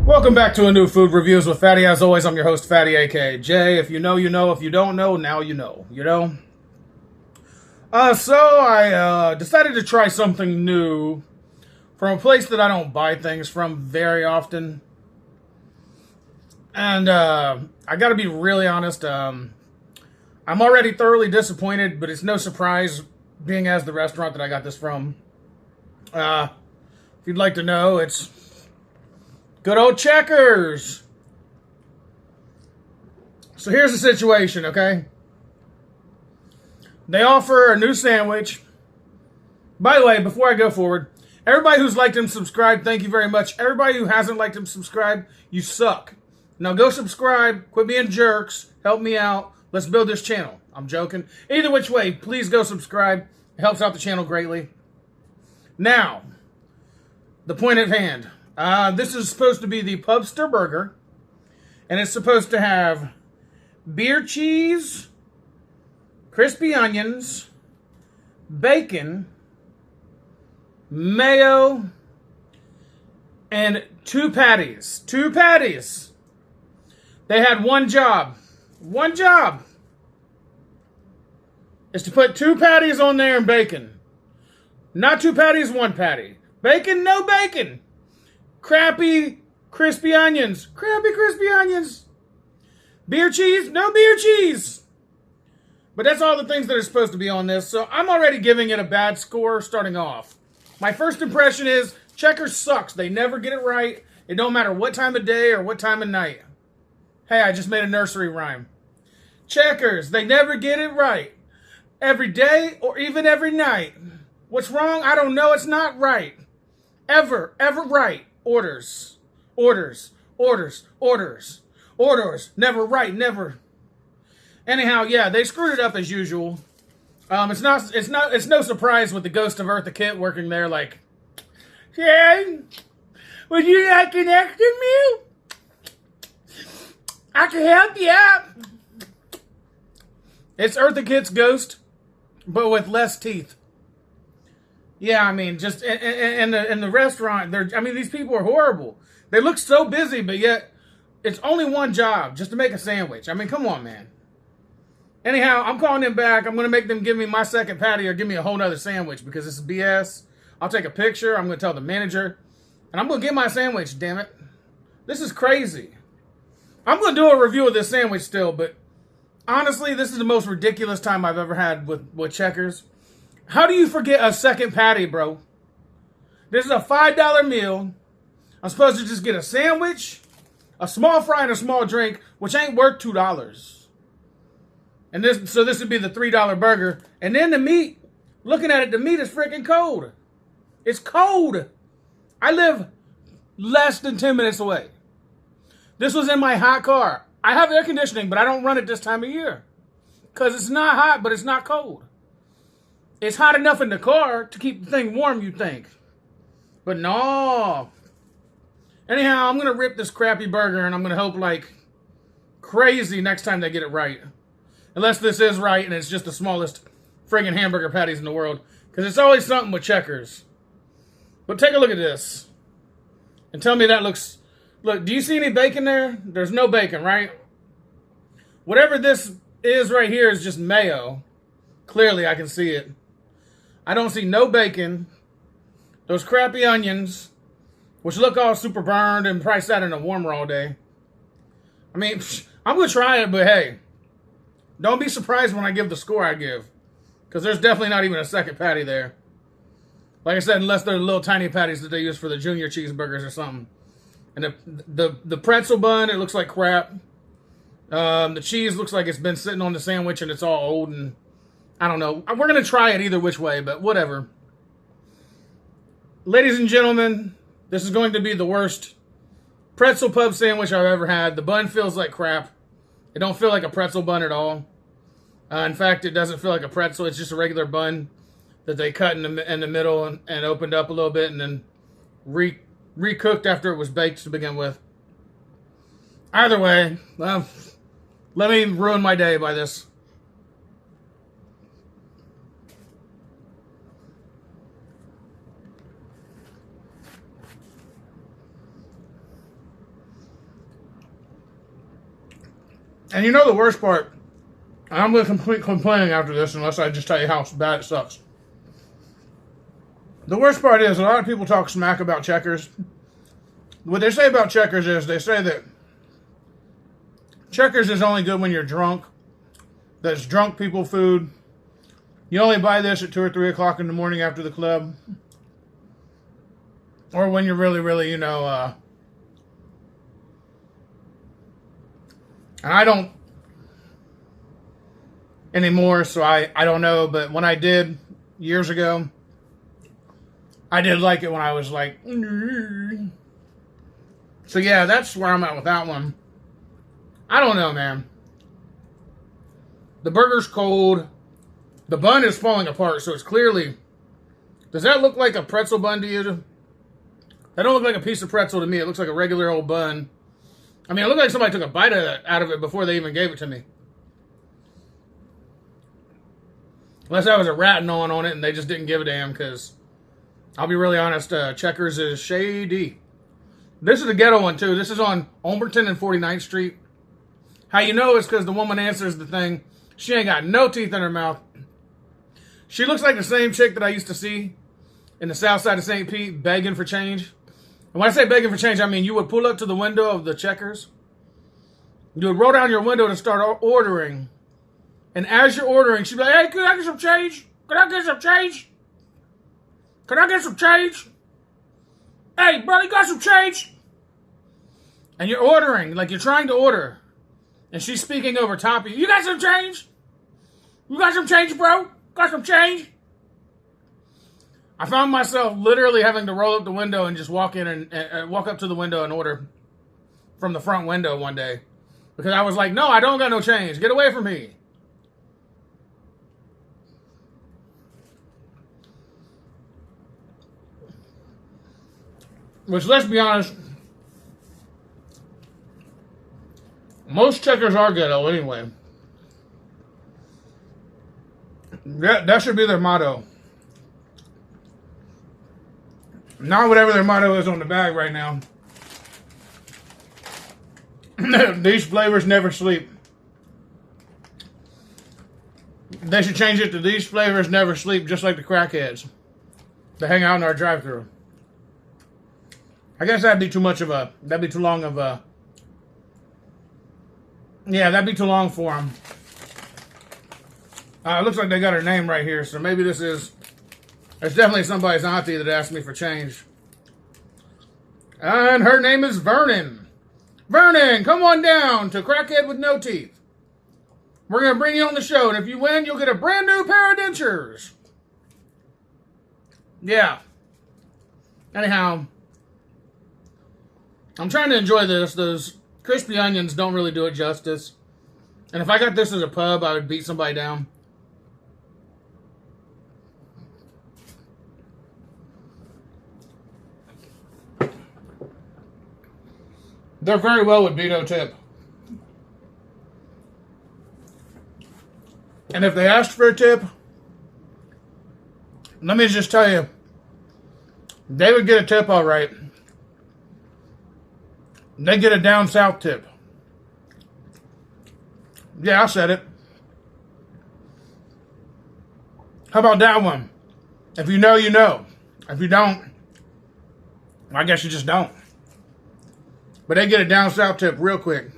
Welcome back to a new food reviews with Fatty. As always, I'm your host, Fatty, aka Jay. If you know, you know. If you don't know, now you know. So I decided to try something new from a place that I don't buy things from very often. And I got to be really honest. I'm already thoroughly disappointed, but it's no surprise being as the restaurant that I got this from. If you'd like to know, it's good old Checkers. So here's the situation, okay? They offer a new sandwich. By the way, before I go forward, everybody who's liked and subscribed, thank you very much. Everybody who hasn't liked and subscribed, you suck. Now go subscribe, quit being jerks, help me out. Let's build this channel. I'm joking. Either which way, please go subscribe. It helps out the channel greatly. Now, the point at hand. This is supposed to be the Pubster burger, and it's supposed to have beer cheese, crispy onions, bacon, mayo, and two patties. Two patties. They had one job. One job is to put two patties on there and bacon. Not two patties, one patty. Bacon, no bacon. Crappy crispy onions. Crappy crispy onions. Beer cheese, no beer cheese. But that's all the things that are supposed to be on this. So I'm already giving it a bad score starting off. My first impression is Checkers sucks. They never get it right. It don't matter what time of day or what time of night. Hey, I just made a nursery rhyme. Checkers, they never get it right. Every day or even every night. What's wrong? I don't know. It's not right. Ever right. Orders. Never right, never. Anyhow, yeah, they screwed it up as usual. It's no surprise with the ghost of Eartha Kitt working there like, Jay, would you like an extra meal? I can help you out. It's Eartha Kitt's ghost, but with less teeth. Yeah, I mean, just in the restaurant, these people are horrible. They look so busy, but yet it's only one job, just to make a sandwich. I mean, come on, man. Anyhow, I'm calling them back. I'm going to make them give me my second patty or give me a whole nother sandwich because this is BS. I'll take a picture. I'm going to tell the manager. And I'm going to get my sandwich, damn it. This is crazy. I'm going to do a review of this sandwich still, but honestly, this is the most ridiculous time I've ever had with Checkers. How do you forget a second patty, bro? This is a $5 meal. I'm supposed to just get a sandwich, a small fry, and a small drink, which ain't worth $2. And this would be the $3 burger. And then the meat, looking at it, the meat is freaking cold. It's cold. I live less than 10 minutes away. This was in my hot car. I have air conditioning, but I don't run it this time of year. Because it's not hot, but it's not cold. It's hot enough in the car to keep the thing warm, you think. But no. Anyhow, I'm going to rip this crappy burger and I'm going to hope like crazy next time they get it right. Unless this is right and it's just the smallest friggin' hamburger patties in the world. Because it's always something with Checkers. But take a look at this. And tell me that looks... Look, do you see any bacon there? There's no bacon, right? Whatever this is right here is just mayo. Clearly, I can see it. I don't see no bacon. Those crappy onions, which look all super burned and probably sat in a warmer all day. I mean, I'm going to try it, but hey, don't be surprised when I give the score I give. Because there's definitely not even a second patty there. Like I said, unless they're the little tiny patties that they use for the junior cheeseburgers or something. And the pretzel bun, it looks like crap. The cheese looks like it's been sitting on the sandwich and it's all old and I don't know. We're going to try it either which way, but whatever. Ladies and gentlemen, this is going to be the worst pretzel pub sandwich I've ever had. The bun feels like crap. It don't feel like a pretzel bun at all. In fact, it doesn't feel like a pretzel. It's just a regular bun that they cut in the middle and opened up a little bit and then recooked after it was baked to begin with. Either way, let me ruin my day by this. And you know the worst part? I'm going to complete complaining after this unless I just tell you how bad it sucks. The worst part is a lot of people talk smack about Checkers. What they say about Checkers is they say that Checkers is only good when you're drunk. That's drunk people food. You only buy this at 2 or 3 o'clock in the morning after the club. Or when you're really, really, and I don't anymore, so I don't know. But when I did years ago, I did like it when I was like... So yeah, that's where I'm at with that one. I don't know, man. The burger's cold. The bun is falling apart, so it's clearly... Does that look like a pretzel bun to you? That don't look like a piece of pretzel to me. It looks like a regular old bun. I mean, it looked like somebody took a bite out of it before they even gave it to me. Unless that was a rat gnawing on it and they just didn't give a damn, because I'll be really honest, Checkers is shady. This is a ghetto one, too. This is on Olberton and 49th Street. How you know is because the woman answers the thing. She ain't got no teeth in her mouth. She looks like the same chick that I used to see in the south side of St. Pete begging for change. And when I say begging for change, I mean you would pull up to the window of the Checkers. You would roll down your window to start ordering. And as you're ordering, she'd be like, hey, can I get some change? Can I get some change? Can I get some change? Hey, brother, you got some change? And you're ordering, like you're trying to order. And she's speaking over top of you. You got some change? You got some change, bro? Got some change? I found myself literally having to roll up the window and just walk in and walk up to the window and order from the front window one day. Because I was like, no, I don't got no change. Get away from me. Which, let's be honest, most Checkers are ghetto anyway. That should be their motto. Not whatever their motto is on the bag right now. These flavors never sleep. They should change it to these flavors never sleep, just like the crackheads that hang out in our drive-thru. I guess that'd be too long of a... Yeah, that'd be too long for them. It looks like they got her name right here, so maybe this is... It's definitely somebody's auntie that asked me for change. And her name is Vernon. Vernon, come on down to Crackhead with No Teeth. We're going to bring you on the show, and if you win, you'll get a brand new pair of dentures. Yeah. Anyhow, I'm trying to enjoy this. Those crispy onions don't really do it justice. And if I got this as a pub, I would beat somebody down. They're very well with Beto tip. And if they asked for a tip, let me just tell you, they would get a tip all right. They get a down south tip. Yeah, I said it. How about that one? If you know, you know. If you don't, I guess you just don't. But they get a down south tip real quick.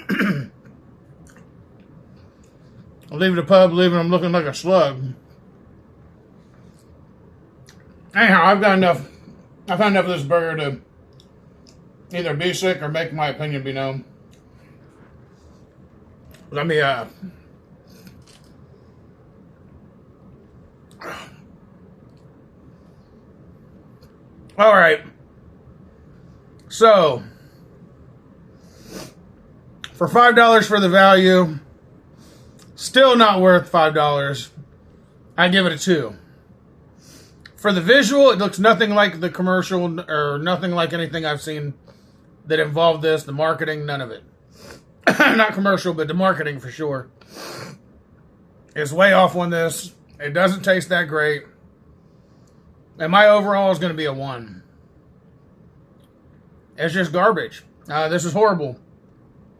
I'm leaving the pub, I'm looking like a slug. Anyhow, I've had enough of this burger to either be sick or make my opinion be known. Let me, all right. So, for $5 for the value, still not worth $5. I give it a 2. For the visual, it looks nothing like the commercial or nothing like anything I've seen that involved this. The marketing, none of it. Not commercial, but the marketing for sure. It's way off on this. It doesn't taste that great. And my overall is going to be a 1. It's just garbage. This is horrible.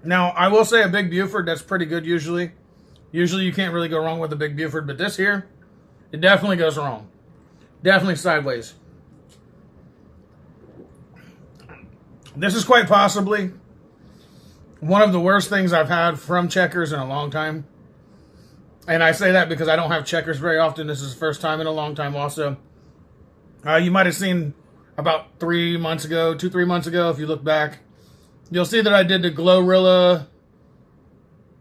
Now, I will say a Big Buford, that's pretty good usually. Usually you can't really go wrong with a Big Buford, but this here, it definitely goes wrong. Definitely sideways. This is quite possibly one of the worst things I've had from Checkers in a long time. And I say that because I don't have Checkers very often. This is the first time in a long time also. You might have seen about 3 months ago, 2-3 months ago, if you look back, you'll see that I did the Glorilla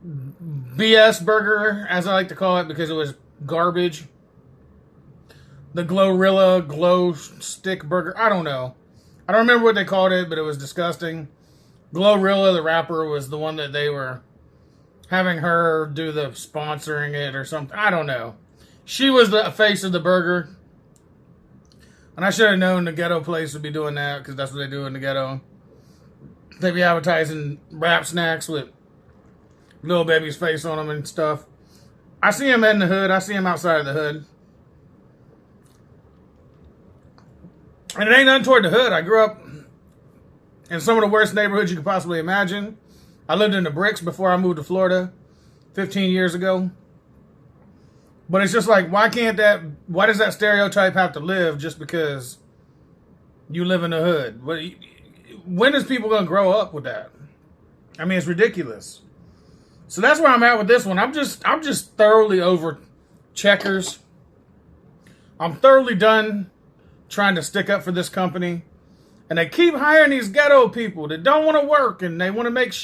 BS burger, as I like to call it, because it was garbage. The Glorilla glow stick burger. I don't know. I don't remember what they called it, but it was disgusting. Glorilla, the rapper, was the one that they were having her do the sponsoring it or something. I don't know. She was the face of the burger. And I should have known the ghetto place would be doing that, because that's what they do in the ghetto. They be advertising rap snacks with little baby's face on them and stuff. I see him in the hood. I see him outside of the hood. And it ain't nothing toward the hood. I grew up in some of the worst neighborhoods you could possibly imagine. I lived in the bricks before I moved to Florida 15 years ago. But it's just like, why does that stereotype have to live just because you live in the hood? When is people going to grow up with that? I mean, it's ridiculous. So that's where I'm at with this one. I'm just thoroughly over Checkers. I'm thoroughly done trying to stick up for this company. And they keep hiring these ghetto people that don't want to work and they want to make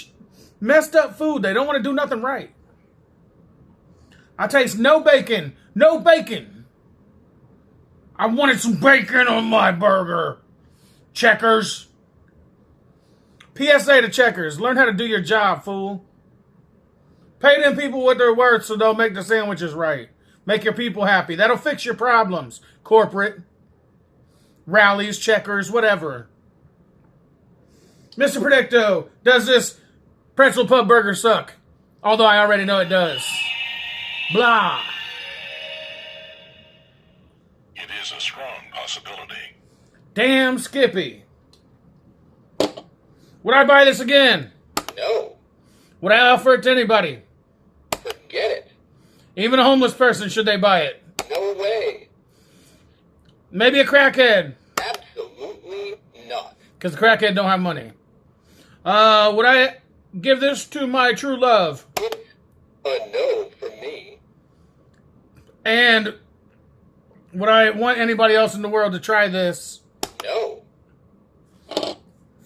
messed up food. They don't want to do nothing right. I taste no bacon. No bacon. I wanted some bacon on my burger. Checkers. PSA to Checkers. Learn how to do your job, fool. Pay them people what they're worth so they'll make the sandwiches right. Make your people happy. That'll fix your problems. Corporate. Rallies, Checkers, whatever. Mr. Predicto, does this pretzel pub burger suck? Although I already know it does. Blah. It is a strong possibility. Damn Skippy. Would I buy this again? No. Would I offer it to anybody? Forget it. Even a homeless person, should they buy it? No way. Maybe a crackhead. Absolutely not. Because the crackhead don't have money. Would I give this to my true love? It's a no for me. And would I want anybody else in the world to try this? No.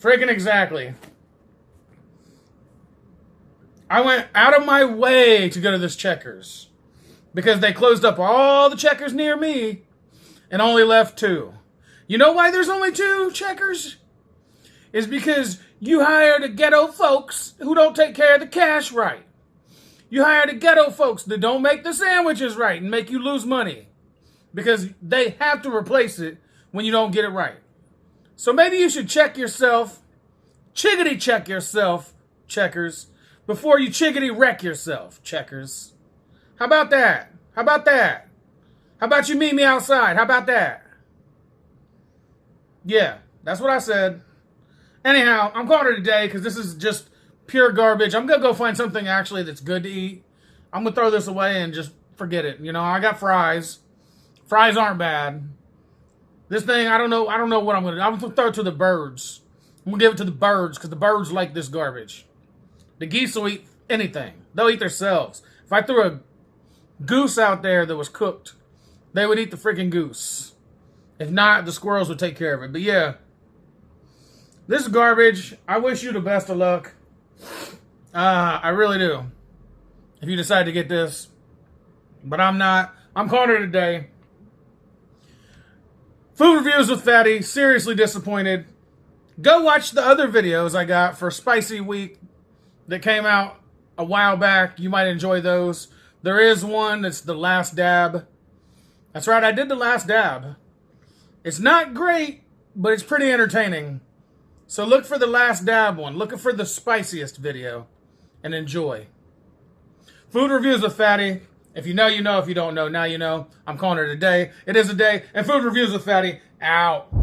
Freaking exactly. I went out of my way to go to this Checkers. Because they closed up all the Checkers near me and only left 2. You know why there's only 2 Checkers? It's because you hire the ghetto folks who don't take care of the cash right. You hire the ghetto folks that don't make the sandwiches right and make you lose money. Because they have to replace it when you don't get it right. So maybe you should check yourself, chickadee check yourself, Checkers, before you chickadee wreck yourself, Checkers. How about that? How about that? How about you meet me outside? How about that? Yeah, that's what I said. Anyhow, I'm calling it a day because this is just pure garbage. I'm going to go find something actually that's good to eat. I'm going to throw this away and just forget it. You know, I got fries. Fries aren't bad. This thing, I don't know what I'm going to do. I'm going to throw it to the birds. I'm going to give it to the birds because the birds like this garbage. The geese will eat anything. They'll eat themselves. If I threw a goose out there that was cooked, they would eat the freaking goose. If not, the squirrels would take care of it. But yeah, this is garbage. I wish you the best of luck. I really do. If you decide to get this. But I'm not. I'm calling it a day. Food reviews with Fatty. Seriously disappointed. Go watch the other videos I got for Spicy Week that came out a while back. You might enjoy those. There is one that's the last dab. That's right, I did the last dab. It's not great, but it's pretty entertaining. So look for the last dab one. Look for the spiciest video and enjoy. Food reviews with Fatty. If you know, you know. If you don't know, now you know. I'm calling it a day. It is a day. And food reviews with Fatty out.